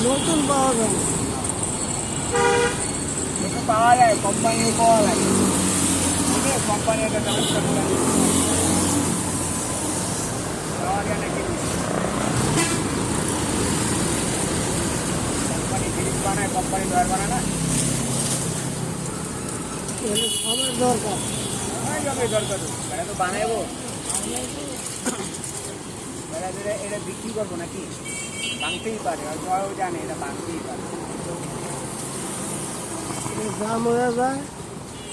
নতুন পাওয়া যায় না। একটু পাওয়া যায়, কোম্পানি পাওয়া লাগে, কোম্পানি একটা ব্যবস্থা করে পাওয়া যায় নাকি কোম্পানি জিনিস বানায়, কোম্পানি ডয়ার বানায় না, এগুলো সবের দরকার। জমি দরকার এটা তো বানাইবো, এটা বিক্রি করবো নাকি, ভাঙতেই পারে, আর জয়ও জানে এটা ভাঙতেই পারে। দাম হয়ে যায়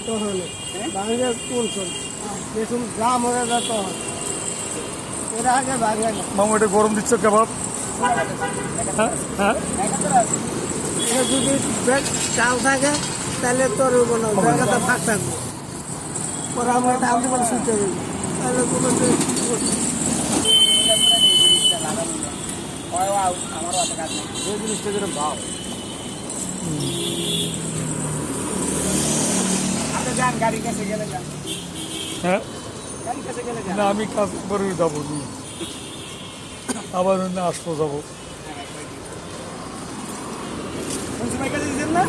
তখন ভাঙে কোন চলছে, দেখুন দাম হয়ে যায় তখন এরা আগে ভাঙে না। মামু এটা গরম দিচ্ছ কাবাব? হ্যাঁ হ্যাঁ, এটা যদি ব্রেক চাল থাকে তাহলে তোর কোনো জায়গাটা ফাঁক থাকবে, পরে আমরা এটা আনতে পারি শুনতে হবে, তাহলে কোনো আমারও হাতে কাজ নেই, এই জিনিসটা যেরকম ভাও। আপনি যান গাড়ির কাছে গেলে যান, হ্যাঁ গাড়ির কাছে গেলে যান। না, আমি কাজ করে যাবো নি, আবার না আসবো যাবো। মুন্সিপাল কাছে দিচ্ছেন না,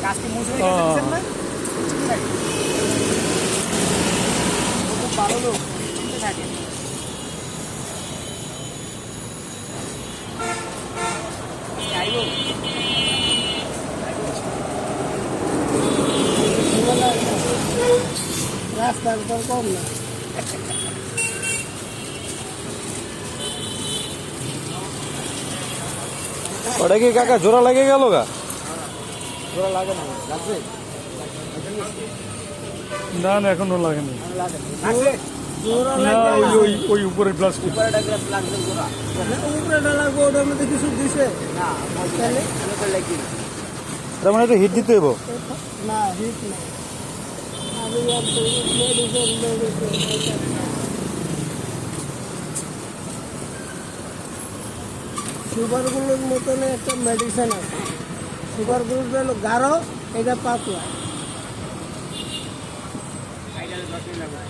কাজকে মুন্সিপাল কাছে দিচ্ছেন না, ও খুব ভালো লোক, চিনতে থাকে। আইবো রাস্তার তো কম না। ওটা কি কাকা জোড়া লেগে গেল গা? জোড়া লাগে না, লাগছে না না, এখনো লাগেনি। লাগছে জোড়া না, লাগবে ওই ওই ওই উপরে প্লাস্টিক। উপরেটা গ্লাস লাগছে জোড়া উপরেটা লাগবে, ওটার মধ্যে কিছু দিছে না, তাহলে আমি তো লাগি না। তার মানে এটা হিট দিতে হইব। না হিট না, আমি মেডিসিন সুগারগুলোর মতন একটা মেডিসিন আছে, সুগারগুলো হলো গাঢ়, এটা পাতলা। আইডালে 10 মিনিট লাগবে।